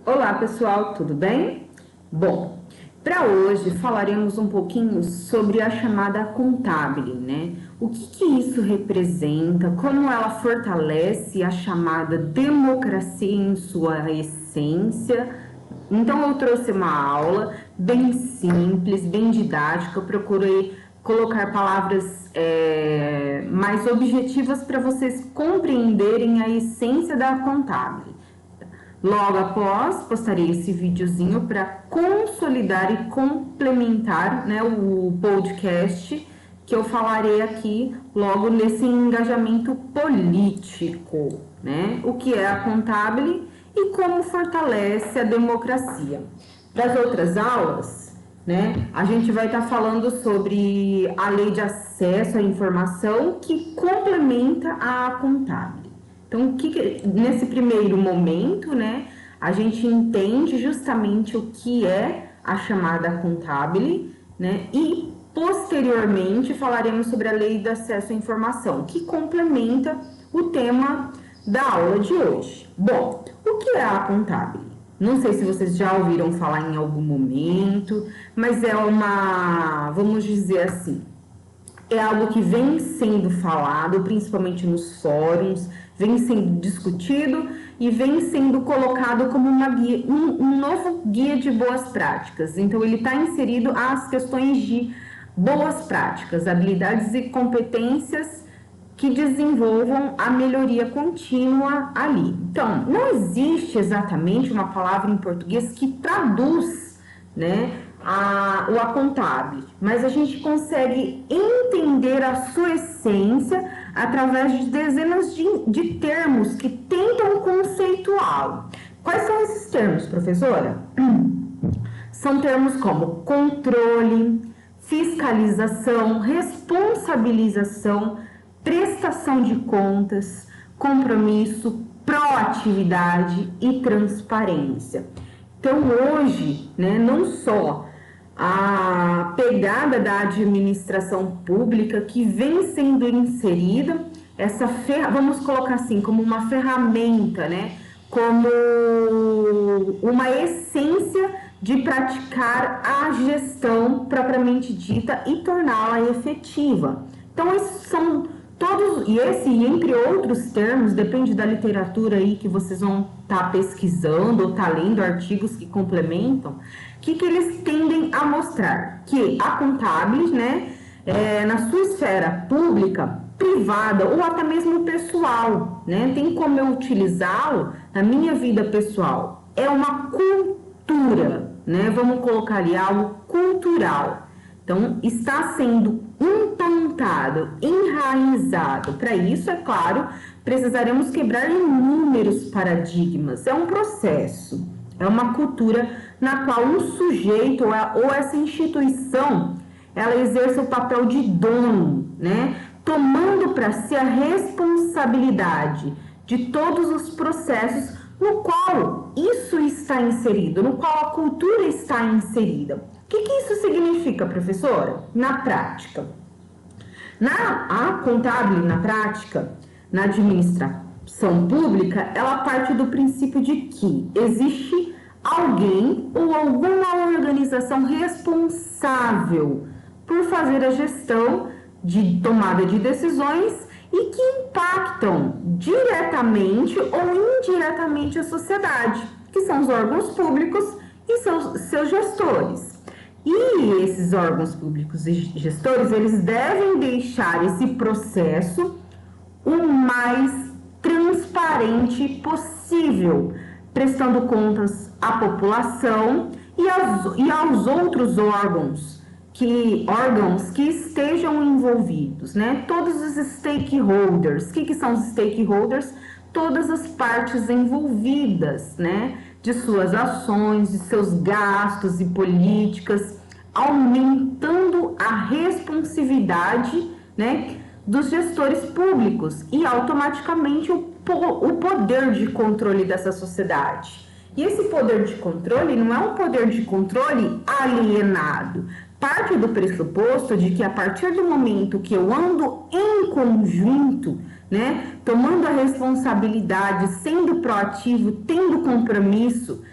Olá pessoal, tudo bem? Bom, para hoje falaremos um pouquinho sobre a chamada contábil, né? O que isso representa, como ela fortalece a chamada democracia em sua essência. Então eu trouxe uma aula bem simples, bem didática, eu procurei colocar palavras mais objetivas para vocês compreenderem a essência da contábil. Logo após, postarei esse videozinho para consolidar e complementar, né, o podcast que eu falarei aqui logo nesse engajamento político, né? O que é a contábil e como fortalece a democracia. Para as outras aulas, né, a gente vai estar falando sobre a lei de acesso à informação que complementa a contábil. Então, nesse primeiro momento, né, a gente entende justamente o que é a chamada contábil, né, e posteriormente falaremos sobre a lei de acesso à informação, que complementa o tema da aula de hoje. Bom, o que é a contábil? Não sei se vocês já ouviram falar em algum momento, mas é vamos dizer assim, é algo que vem sendo falado, principalmente nos fóruns, vem sendo discutido e vem sendo colocado como um novo guia de boas práticas. Então, ele está inserido às questões de boas práticas, habilidades e competências que desenvolvam a melhoria contínua ali. Então, não existe exatamente uma palavra em português que traduz, né, o acontábil, mas a gente consegue entender a sua essência através de dezenas de termos que tentam conceituá-lo. Quais são esses termos, professora? São termos como controle, fiscalização, responsabilização, prestação de contas, compromisso, proatividade e transparência. Então, hoje, né, não só a pegada da administração pública que vem sendo inserida, vamos colocar assim, como uma ferramenta, né, como uma essência de praticar a gestão propriamente dita e torná-la efetiva. Então, esses são todos, e entre outros termos, depende da literatura aí que vocês vão estar pesquisando ou estar lendo artigos que complementam, que eles tendem a mostrar que a contábil, né, na sua esfera pública, privada ou até mesmo pessoal, né, tem como eu utilizá-lo na minha vida pessoal. É uma cultura, né, vamos colocar ali algo cultural. Então, está sendo implantado, enraizado. Para isso, é claro, precisaremos quebrar inúmeros paradigmas. É um processo, é uma cultura na qual um sujeito ou essa instituição, ela exerce o papel de dono, né? Tomando para si a responsabilidade de todos os processos no qual isso está inserido, no qual a cultura está inserida. O que isso significa, professora? Na prática. A contábil, na prática, na administração pública, ela parte do princípio de que existe alguém ou alguma organização responsável por fazer a gestão de tomada de decisões e que impactam diretamente ou indiretamente a sociedade, que são os órgãos públicos e seus gestores. E esses órgãos públicos e gestores, eles devem deixar esse processo o mais transparente possível, prestando contas à população e aos outros órgãos que estejam envolvidos, né? Todos os stakeholders. O que são os stakeholders? Todas as partes envolvidas, né? De suas ações, de seus gastos e políticas, aumentando a responsividade, né, dos gestores públicos e automaticamente o poder de controle dessa sociedade. E esse poder de controle não é um poder de controle alienado. Parte do pressuposto de que a partir do momento que eu ando em conjunto, né, tomando a responsabilidade, sendo proativo, tendo compromisso,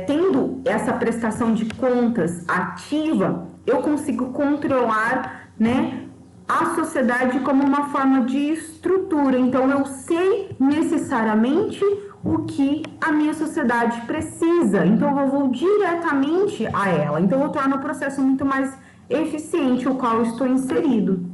tendo essa prestação de contas ativa, eu consigo controlar, né, a sociedade como uma forma de estrutura. Então, eu sei necessariamente o que a minha sociedade precisa. Então, eu vou diretamente a ela. Então, eu torno o processo muito mais eficiente, o qual eu estou inserido.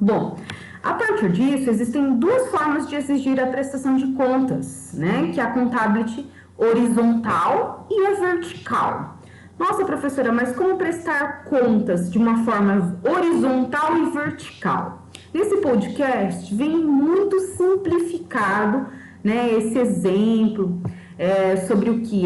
Bom, a partir disso, existem duas formas de exigir a prestação de contas, né? Que é a contabilidade horizontal e a vertical. Nossa, professora, mas como prestar contas de uma forma horizontal e vertical? Nesse podcast vem muito simplificado, né, esse exemplo sobre o que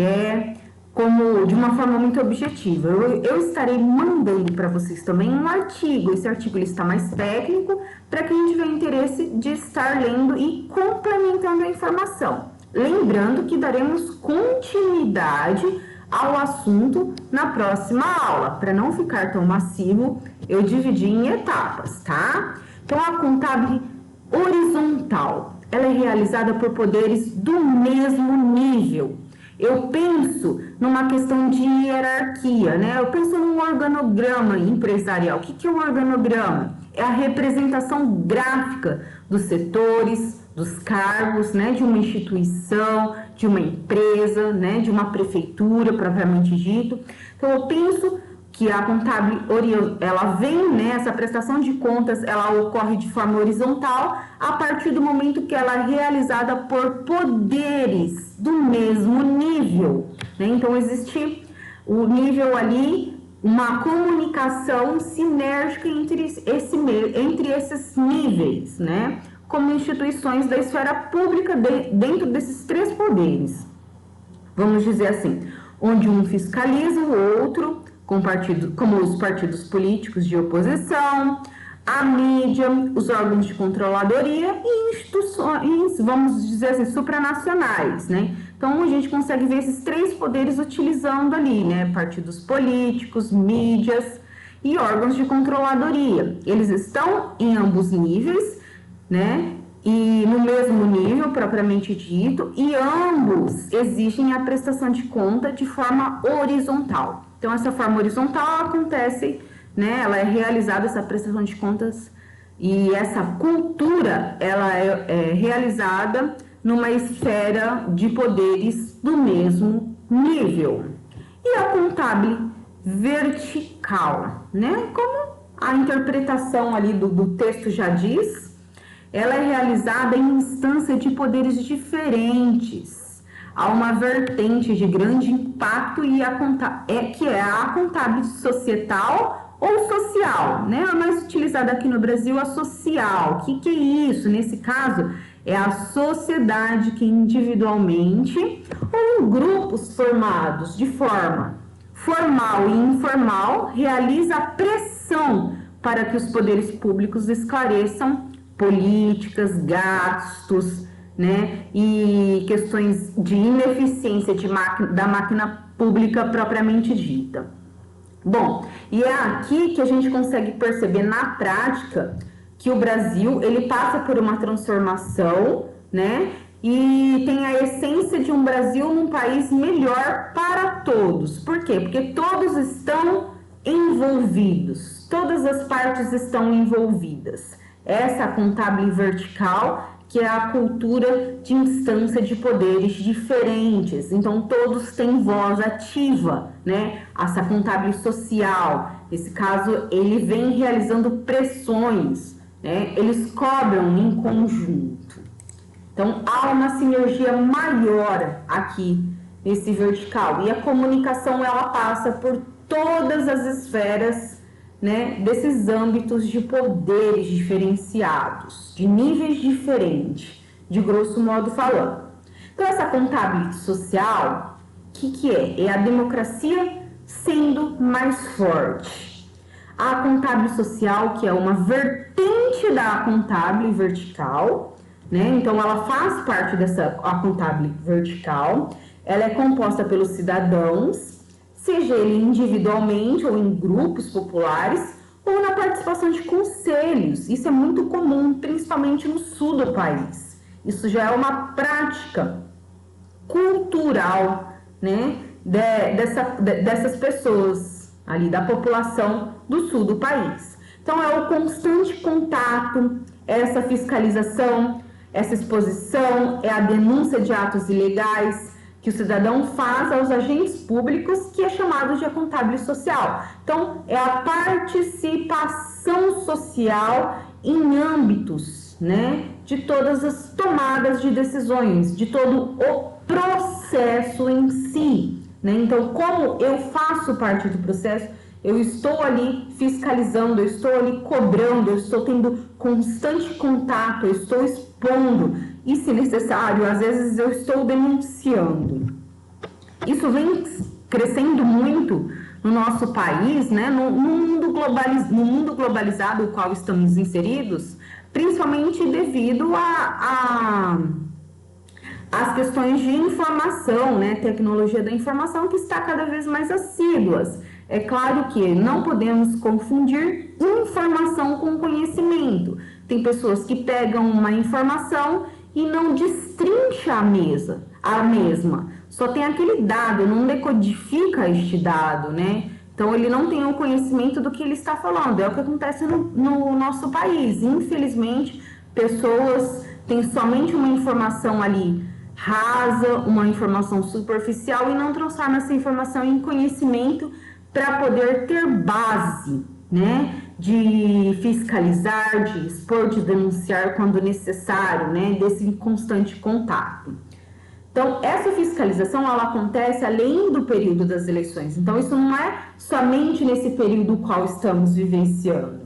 como de uma forma muito objetiva. Eu estarei mandando para vocês também um artigo. Esse artigo ele está mais técnico para quem tiver interesse de estar lendo e complementando a informação. Lembrando que daremos continuidade ao assunto na próxima aula. Para não ficar tão massivo, eu dividi em etapas, tá? Então, a contabilidade horizontal, ela é realizada por poderes do mesmo nível. Eu penso numa questão de hierarquia, né? Eu penso num organograma empresarial. O que é um organograma? É a representação gráfica dos setores, dos cargos, né, de uma instituição, de uma empresa, né, de uma prefeitura, propriamente dito. Então, eu penso que a contabilidade, ela vem, né, essa prestação de contas, ela ocorre de forma horizontal a partir do momento que ela é realizada por poderes do mesmo nível, né? Então, existe o nível ali, uma comunicação sinérgica entre esses níveis, né? Como instituições da esfera pública dentro desses três poderes. Vamos dizer assim, onde um fiscaliza o outro, como os partidos políticos de oposição, a mídia, os órgãos de controladoria e instituições, vamos dizer assim, supranacionais, né? Então, a gente consegue ver esses três poderes utilizando ali, né? Partidos políticos, mídias e órgãos de controladoria. Eles estão em ambos níveis, né? E no mesmo nível, propriamente dito, e ambos exigem a prestação de conta de forma horizontal. Então, essa forma horizontal acontece, né? Ela é realizada, essa prestação de contas, e essa cultura, ela é realizada numa esfera de poderes do mesmo nível. E a contabilidade vertical, né? Como a interpretação ali do texto já diz, ela é realizada em instância de poderes diferentes. Há uma vertente de grande impacto que é a contabilidade societal ou social, né? A mais utilizada aqui no Brasil é a social. O que é isso? Nesse caso, é a sociedade que individualmente ou em grupos formados de forma formal e informal realiza a pressão para que os poderes públicos esclareçam políticas, gastos, né, e questões de ineficiência da máquina pública propriamente dita. Bom, e é aqui que a gente consegue perceber na prática que o Brasil, ele passa por uma transformação, né, e tem a essência de um Brasil num país melhor para todos. Por quê? Porque todos estão envolvidos, todas as partes estão envolvidas. Essa contabilidade vertical, que é a cultura de instância de poderes diferentes. Então, todos têm voz ativa, né? Essa contabilidade social, nesse caso, ele vem realizando pressões, né? Eles cobram em conjunto. Então, há uma sinergia maior aqui nesse vertical. E a comunicação, ela passa por todas as esferas, né, desses âmbitos de poderes diferenciados, de níveis diferentes, de grosso modo falando. Então, essa contabilidade social, o que é? É a democracia sendo mais forte. A contabilidade social, que é uma vertente da contabilidade vertical, né? Então, ela faz parte a contabilidade vertical, ela é composta pelos cidadãos, seja ele individualmente ou em grupos populares, ou na participação de conselhos. Isso é muito comum, principalmente no sul do país. Isso já é uma prática cultural, né, dessas pessoas ali, da população do sul do país. Então, é o constante contato, essa fiscalização, essa exposição, é a denúncia de atos ilegais que o cidadão faz aos agentes públicos, que é chamado de contábil social. Então, é a participação social em âmbitos, né, de todas as tomadas de decisões, de todo o processo em si, né? Então, como eu faço parte do processo, eu estou ali fiscalizando, eu estou ali cobrando, eu estou tendo constante contato, eu estou expondo e, se necessário, às vezes eu estou denunciando. Isso vem crescendo muito no nosso país, né? No mundo globalizado, no qual estamos inseridos, principalmente devido às questões de informação, né? Tecnologia da informação, que está cada vez mais assíduas. É claro que não podemos confundir informação com conhecimento. Tem pessoas que pegam uma informação e não destrincha a mesma. Só tem aquele dado, não decodifica este dado, né? Então, ele não tem o conhecimento do que ele está falando. É o que acontece no nosso país. Infelizmente, pessoas têm somente uma informação ali rasa, uma informação superficial, e não transformam essa informação em conhecimento para poder ter base, né, de fiscalizar, de expor, de denunciar quando necessário, né, desse constante contato. Então, essa fiscalização, ela acontece além do período das eleições. Então, isso não é somente nesse período qual estamos vivenciando.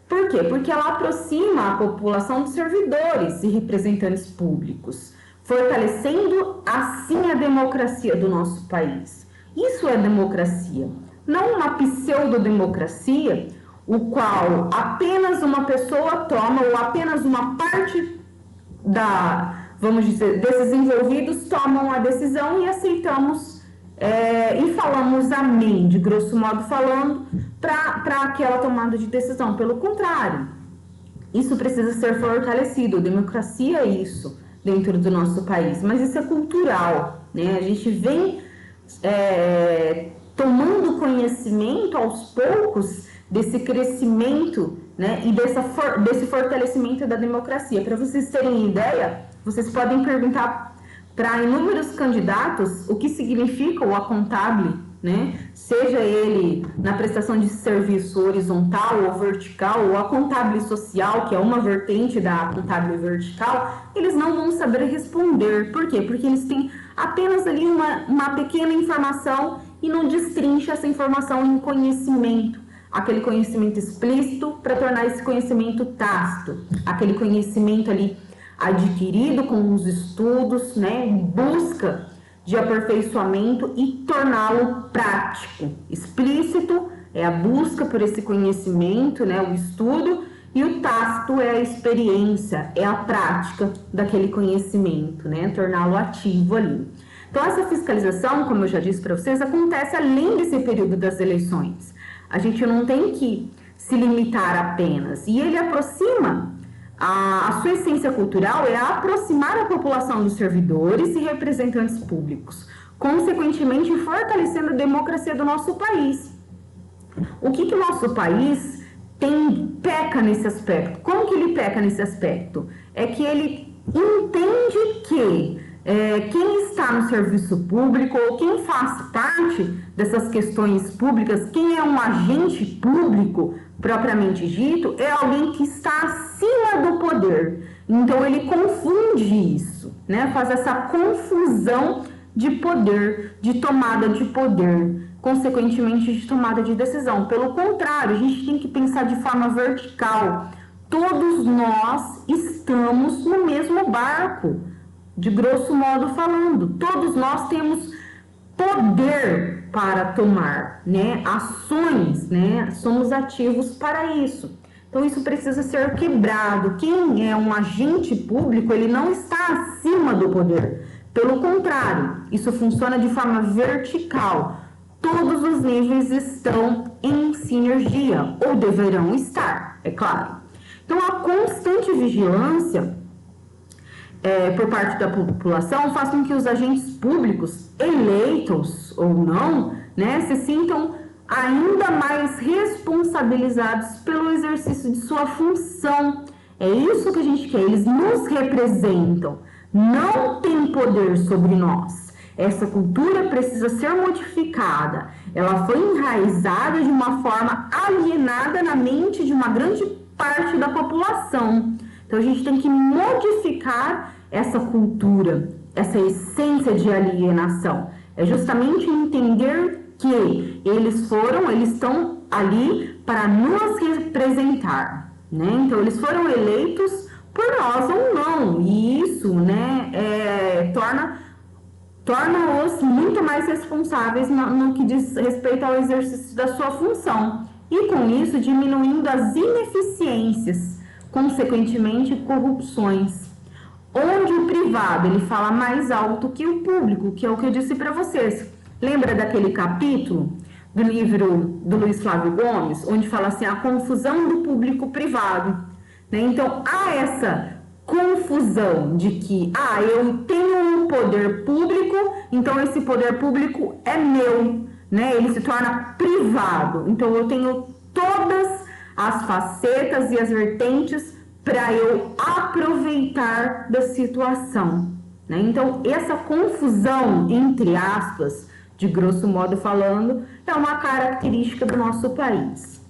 Por quê? Porque ela aproxima a população dos servidores e representantes públicos, fortalecendo assim a democracia do nosso país. Isso é democracia. Não uma pseudodemocracia, o qual apenas uma pessoa toma, ou apenas uma parte vamos dizer, desses envolvidos tomam a decisão e aceitamos e falamos amém, de grosso modo falando, para aquela tomada de decisão. Pelo contrário, isso precisa ser fortalecido. Democracia é isso dentro do nosso país, mas isso é cultural, né? A gente vem tomando conhecimento aos poucos desse crescimento, né, e desse fortalecimento da democracia. Para vocês terem ideia, vocês podem perguntar para inúmeros candidatos o que significa o acontábil, né? Seja ele na prestação de serviço horizontal ou vertical, ou a contábil social, que é uma vertente da contábil vertical, eles não vão saber responder. Por quê? Porque eles têm apenas ali uma pequena informação e não destrincha essa informação em conhecimento. Aquele conhecimento explícito para tornar esse conhecimento tácito. Aquele conhecimento ali adquirido com os estudos, né, em busca de aperfeiçoamento e torná-lo prático. Explícito é a busca por esse conhecimento, né, o estudo, e o tácito é a experiência, é a prática daquele conhecimento, né, torná-lo ativo ali. Então, essa fiscalização, como eu já disse para vocês, acontece além desse período das eleições. A gente não tem que se limitar apenas. E ele aproxima, a sua essência cultural é aproximar a população dos servidores e representantes públicos, consequentemente fortalecendo a democracia do nosso país. O que o nosso país peca nesse aspecto? Como que ele peca nesse aspecto? É que ele entende que quem está no serviço público, ou quem faz parte dessas questões públicas, quem é um agente público propriamente dito, é alguém que está acima do poder. Então ele confunde isso, né? Faz essa confusão de poder, de tomada de poder, consequentemente de tomada de decisão. Pelo contrário, a gente tem que pensar de forma vertical. Todos nós estamos no mesmo barco, de grosso modo falando. Todos nós temos poder para tomar, né, ações, né, somos ativos para isso. Então isso precisa ser quebrado. Quem é um agente público, ele não está acima do poder. Pelo contrário, isso funciona de forma vertical. Todos os níveis estão em sinergia, ou deverão estar, é claro. Então a constante vigilância por parte da população faz com que os agentes públicos, eleitos ou não, né, se sintam ainda mais responsabilizados pelo exercício de sua função. É isso que a gente quer, eles nos representam, não têm poder sobre nós. Essa cultura precisa ser modificada, ela foi enraizada de uma forma alienada na mente de uma grande parte da população. Então, a gente tem que modificar essa cultura, essa essência de alienação. É justamente entender que eles estão ali para nos representar, né? Então, eles foram eleitos por nós ou não. E isso, né, torna-os muito mais responsáveis no que diz respeito ao exercício da sua função. E, com isso, diminuindo as ineficiências, consequentemente corrupções, onde o privado ele fala mais alto que o público, que é o que eu disse para vocês. Lembra daquele capítulo do livro do Luiz Flávio Gomes, onde fala assim, a confusão do público-privado, né? Então, há essa confusão de que, eu tenho um poder público, então esse poder público é meu, né? Ele se torna privado, então eu tenho todas as facetas e as vertentes para eu aproveitar da situação, né? Então, essa confusão, entre aspas, de grosso modo falando, é uma característica do nosso país.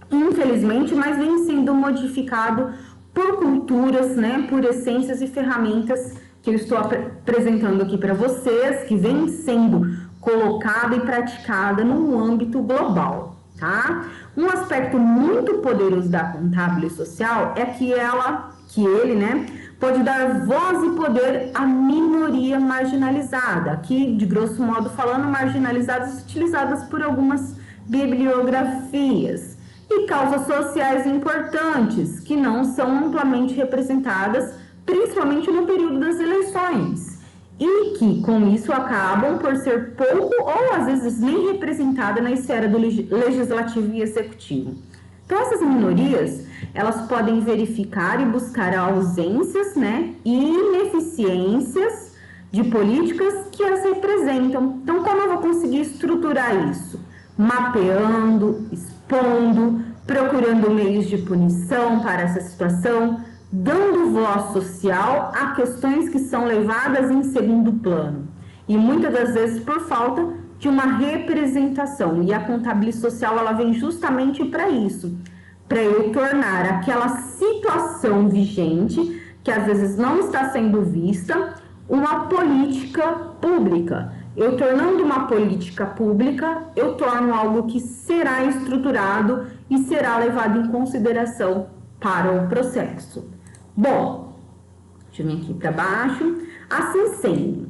Infelizmente, mas vem sendo modificado por culturas, né, por essências e ferramentas que eu estou apresentando aqui para vocês, que vem sendo colocada e praticada no âmbito global, tá? Um aspecto muito poderoso da contábil social é que ele, né, pode dar voz e poder à minoria marginalizada, aqui, de grosso modo falando, marginalizadas utilizadas por algumas bibliografias, e causas sociais importantes, que não são amplamente representadas, principalmente no período das eleições, e que, com isso, acabam por ser pouco ou, às vezes, nem representada na esfera do legislativo e executivo. Então, essas minorias, elas podem verificar e buscar ausências, né, e ineficiências de políticas que as representam. Então, como eu vou conseguir estruturar isso? Mapeando, expondo, procurando meios de punição para essa situação, dando voz social a questões que são levadas em segundo plano. E muitas das vezes por falta de uma representação. E a contabilidade social, ela vem justamente para isso, para eu tornar aquela situação vigente, que às vezes não está sendo vista, uma política pública. Eu tornando uma política pública, eu torno algo que será estruturado e será levado em consideração para o processo. Bom, deixa eu vir aqui para baixo. Assim sendo,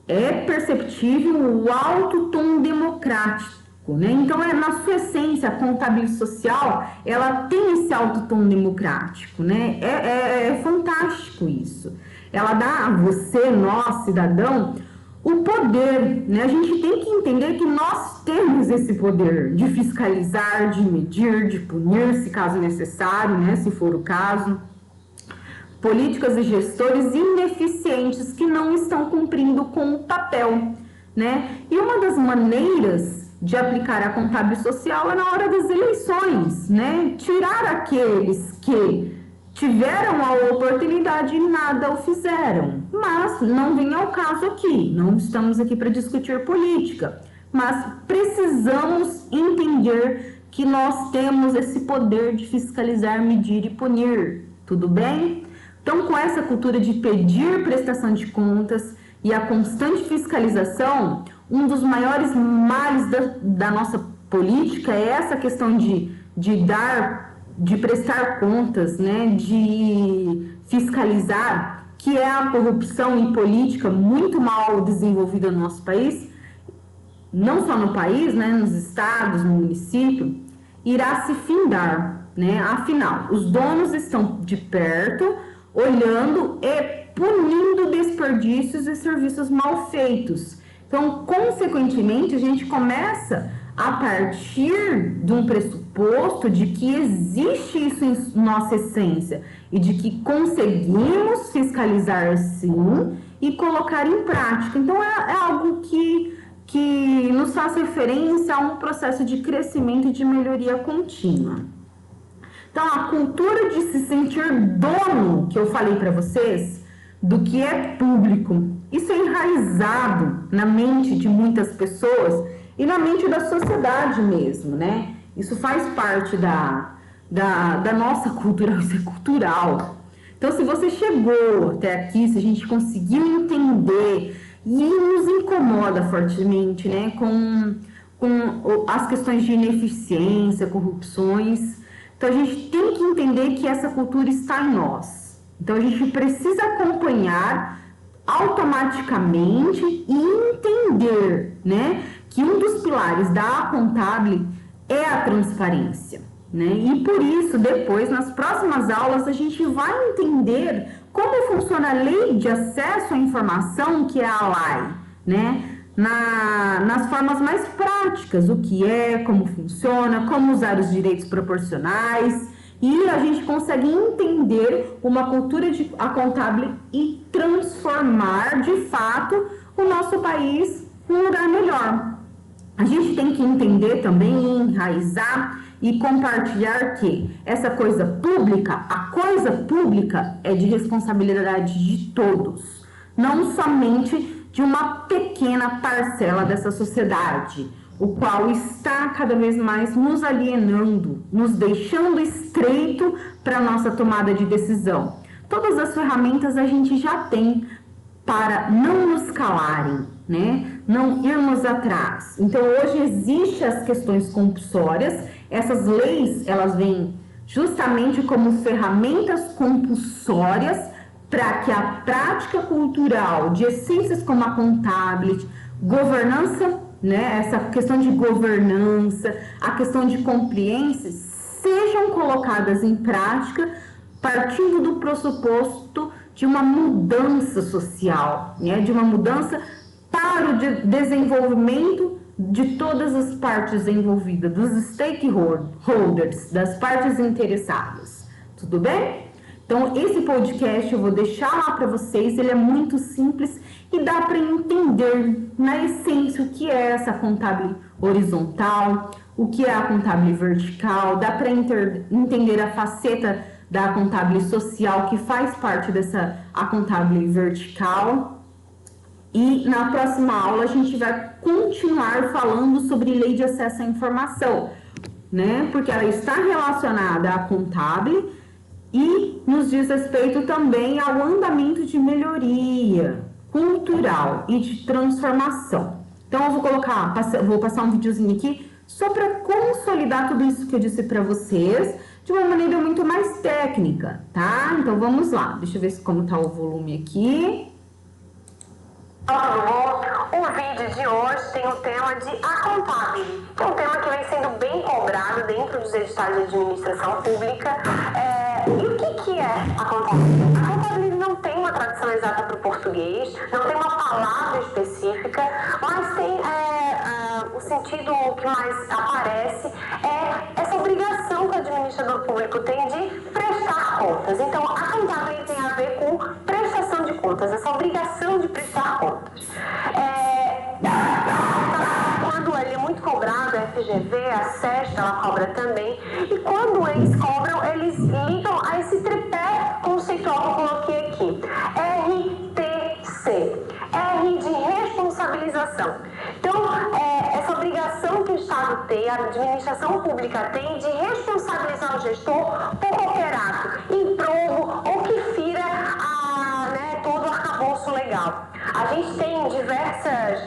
é perceptível o alto tom democrático, né? Então, na sua essência, a contabilidade social, ela tem esse alto tom democrático, né? É fantástico isso. Ela dá a você, nós, cidadão, o poder, né? A gente tem que entender que nós temos esse poder de fiscalizar, de medir, de punir, se caso necessário, né? Se for o caso. Políticas e gestores ineficientes que não estão cumprindo com o papel, né? E uma das maneiras de aplicar a contabilidade social é na hora das eleições, né? Tirar aqueles que tiveram a oportunidade e nada o fizeram. Mas não vem ao caso aqui, não estamos aqui para discutir política, mas precisamos entender que nós temos esse poder de fiscalizar, medir e punir, tudo bem? Então, com essa cultura de pedir prestação de contas e a constante fiscalização, um dos maiores males da nossa política é essa questão de prestar contas, né, de fiscalizar, que é a corrupção em política muito mal desenvolvida no nosso país, não só no país, né, nos estados, no município, irá se findar, né? Afinal, os donos estão de perto, olhando e punindo desperdícios e serviços mal feitos. Então, consequentemente, a gente começa a partir de um pressuposto pressuposto de que existe isso em nossa essência e de que conseguimos fiscalizar sim e colocar em prática. Então, é algo que nos faz referência a um processo de crescimento e de melhoria contínua. Então, a cultura de se sentir dono, que eu falei para vocês, do que é público, isso é enraizado na mente de muitas pessoas e na mente da sociedade mesmo, né? Isso faz parte da nossa cultura, isso é cultural. Então, se você chegou até aqui, se a gente conseguiu entender e nos incomoda fortemente, né, com as questões de ineficiência, corrupções, então a gente tem que entender que essa cultura está em nós. Então a gente precisa acompanhar automaticamente e entender, né, que um dos pilares da Contábil é a transparência, né? E por isso, depois, nas próximas aulas, a gente vai entender como funciona a lei de acesso à informação, que é a LAI, né? Nas formas mais práticas, o que é, como funciona, como usar os direitos proporcionais, e a gente consegue entender uma cultura de a Contábil e transformar, de fato, o nosso país num lugar melhor. A gente tem que entender também, enraizar e compartilhar que essa coisa pública, a coisa pública é de responsabilidade de todos, não somente de uma pequena parcela dessa sociedade, o qual está cada vez mais nos alienando, nos deixando estreito para a nossa tomada de decisão. Todas as ferramentas a gente já tem para não nos calarem, né? Não irmos atrás. Então, hoje existem as questões compulsórias, essas leis, elas vêm justamente como ferramentas compulsórias para que a prática cultural de essências como a contabilidade, governança, né, essa questão de governança, a questão de compliance, sejam colocadas em prática partindo do pressuposto de uma mudança social, né, de uma mudança para o desenvolvimento de todas as partes envolvidas, dos stakeholders, das partes interessadas. Tudo bem? Então, esse podcast eu vou deixar lá para vocês, ele é muito simples e dá para entender na essência o que é essa Contábil horizontal, o que é a Contábil vertical, dá para entender a faceta da Contábil social que faz parte dessa a Contábil vertical. E na próxima aula a gente vai continuar falando sobre lei de acesso à informação, né? Porque ela está relacionada à Contábil e nos diz respeito também ao andamento de melhoria cultural e de transformação. Então eu vou passar um videozinho aqui só para consolidar tudo isso que eu disse para vocês de uma maneira muito mais técnica, tá? Então vamos lá. Deixa eu ver como tá o volume aqui. O vídeo de hoje tem o tema de A Contábil, que é um tema que vem sendo bem cobrado dentro dos editais de administração pública. E o que é a Contábil? A Contábil não tem uma tradução exata para o português, não tem uma palavra específica, mas tem o sentido que mais aparece é essa obrigação que o administrador público tem de prestar contas. Então, a Contábil tem a ver com prestação de contas, essa obrigação de prestar contas. Quando ele é muito cobrado, a FGV, a SESC, ela cobra também, e quando eles cobram, eles ligam a esse tripé conceitual que eu coloquei aqui, RTC, R de responsabilização. Então, essa obrigação que o Estado tem, a administração pública tem de responsabilizar o gestor por qualquer ato, improbo ou que fira todo o arcabouço legal. A gente tem diversas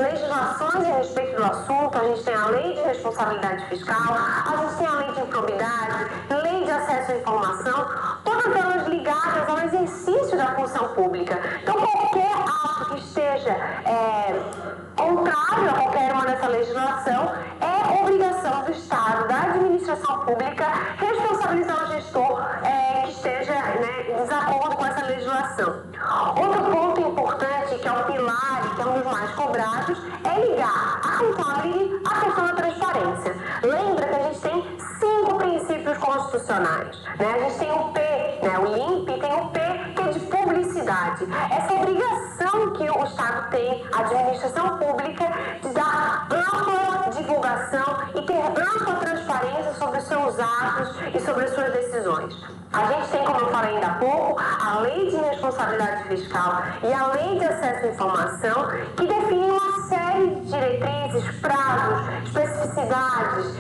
legislações a respeito do assunto, a gente tem a lei de responsabilidade fiscal, a gente tem a lei de improbidade, lei de acesso à informação, todas elas ligadas ao exercício da função pública. Então, qualquer ato que esteja contrário a qualquer uma dessa legislação é obrigação do Estado, da administração pública, responsabilizar o gestor que esteja em desacordo com essa legislação. Outro ponto importante, que é o pilar e que é um dos mais cobrados, é ligar a Contábil à questão da transparência. Lembra que a gente tem o Estado tem, a administração pública, de dar ampla divulgação e ter ampla transparência sobre os seus atos e sobre as suas decisões. A gente tem, como eu falei ainda há pouco, a Lei de Responsabilidade Fiscal e a Lei de Acesso à Informação, que definem uma série de diretrizes, prazos, especificidades,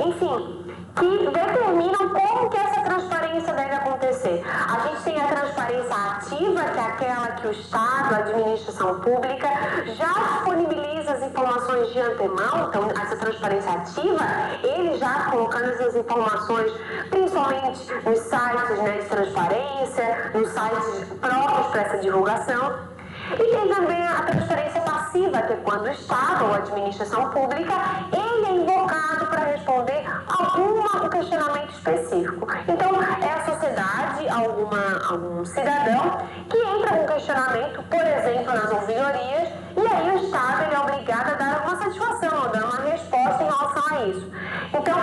enfim, que determinam como que essa transparência deve acontecer. A gente tem a transparência ativa, que é aquela que o Estado, a administração pública, já disponibiliza as informações de antemão. Então, essa transparência ativa, ele já colocando essas informações, principalmente nos sites, né, de transparência, nos sites próprios para essa divulgação. E tem também a transparência passiva, que é quando o Estado ou a administração pública, ele é invocado para responder algum questionamento específico. Então, é a sociedade, algum cidadão, que entra com questionamento, por exemplo, nas ouvidorias, e aí o Estado ele é obrigado a dar uma satisfação, a dar uma resposta em relação a isso. Então,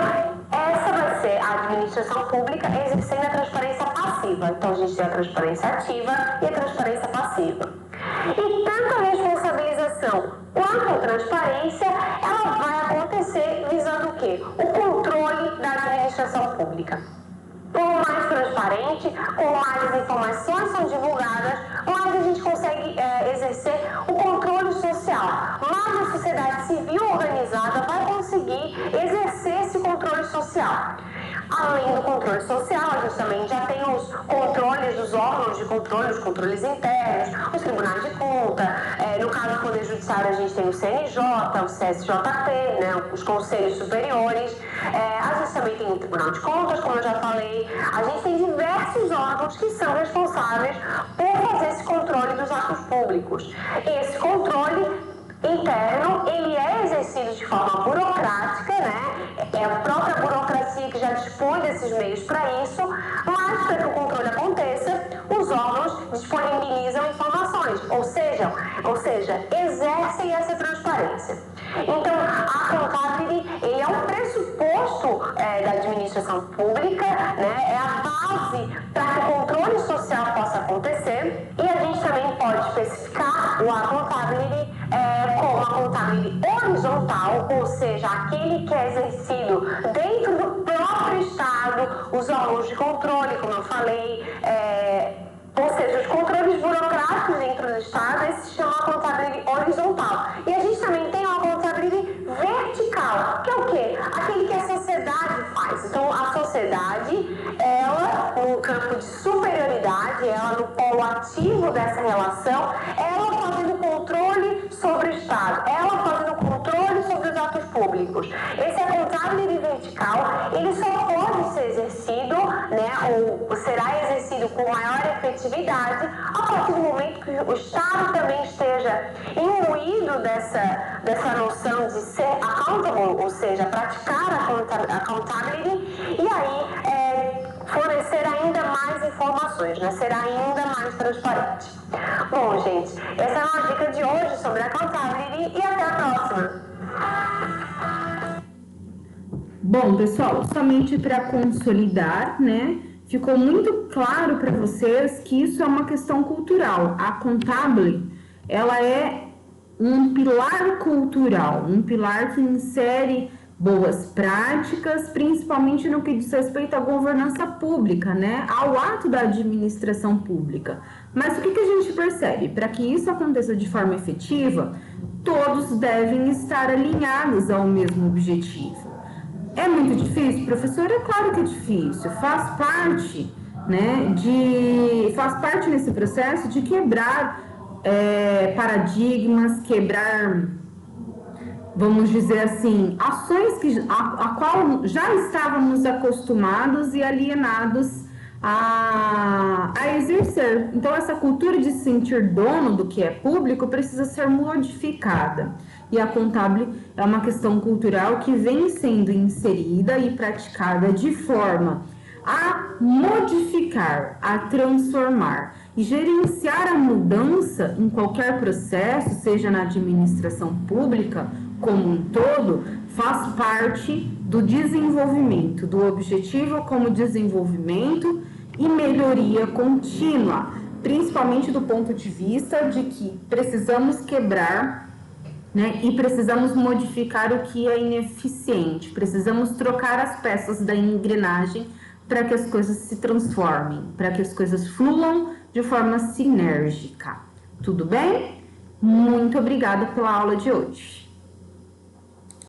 essa vai ser a administração pública exercendo a transparência passiva. Então, a gente tem a transparência ativa e a transparência passiva. E tanto a responsabilização quanto a transparência, ela vai acontecer visando o quê? O controle da administração pública. Quanto mais transparente, com mais informações são divulgadas, mais a gente consegue exercer o controle social. Mais a sociedade civil organizada vai conseguir exercer esse controle social. Além do controle social, a gente também já tem os controles dos órgãos de controle, os controles internos, os tribunais de conta. No caso do Poder Judiciário, a gente tem o CNJ, o CSJP, né, os conselhos superiores. A gente também tem o Tribunal de Contas, como eu já falei. A gente tem diversos órgãos que são responsáveis por fazer esse controle dos atos públicos. Esse controle interno, ele é exercido de forma burocrática, né? É a própria burocracia que já dispõe desses meios para isso, mas para que o controle aconteça, os órgãos disponibilizam informações, ou seja, exercem essa transparência. Então, a Accountability, ele é um pressuposto da administração pública, né? É a base para que o controle social possa acontecer, e a gente também pode especificar o Accountability como a Accountability horizontal, ou seja, aquele que é exercido dentro do próprio Estado, os órgãos de controle, como eu falei, ou seja, os controles burocráticos dentro do Estado, esse se chama Accountability horizontal. E a gente também tem uma Accountability vertical, que é o quê? Aquele que a sociedade faz. Então, a sociedade, ela, no campo de superioridade, ela no polo ativo dessa relação, ela fazendo controle sobre o Estado, ela fazendo controle sobre os atos públicos. Esse Accountability vertical, ele só pode ser exercido, né, ou será exercido com maior efetividade a partir do momento que o Estado também esteja imbuído dessa noção de ser accountable, ou seja, praticar a accountability, e aí fornecer ainda mais informações, né? Ser ainda mais transparente. Bom, gente, essa é uma dica de hoje sobre a accountability e até a próxima. Bom, pessoal, somente para consolidar, né? Ficou muito claro para vocês que isso é uma questão cultural. A Accountability, ela é um pilar cultural, um pilar que insere boas práticas, principalmente no que diz respeito à governança pública, né? Ao ato da administração pública. Mas o que a gente percebe? Para que isso aconteça de forma efetiva, todos devem estar alinhados ao mesmo objetivo. É muito difícil, professor? É claro que é difícil. Faz parte, né, faz parte nesse processo de quebrar paradigmas, quebrar, vamos dizer assim, ações a qual já estávamos acostumados e alienados a exercer. Então, essa cultura de se sentir dono do que é público precisa ser modificada. E a Accountability é uma questão cultural que vem sendo inserida e praticada de forma a modificar, a transformar e gerenciar a mudança em qualquer processo, seja na administração pública como um todo, faz parte do desenvolvimento, do objetivo como desenvolvimento e melhoria contínua, principalmente do ponto de vista de que precisamos quebrar, né, e precisamos modificar o que é ineficiente, precisamos trocar as peças da engrenagem para que as coisas se transformem, para que as coisas fluam de forma sinérgica. Tudo bem? Muito obrigada pela aula de hoje.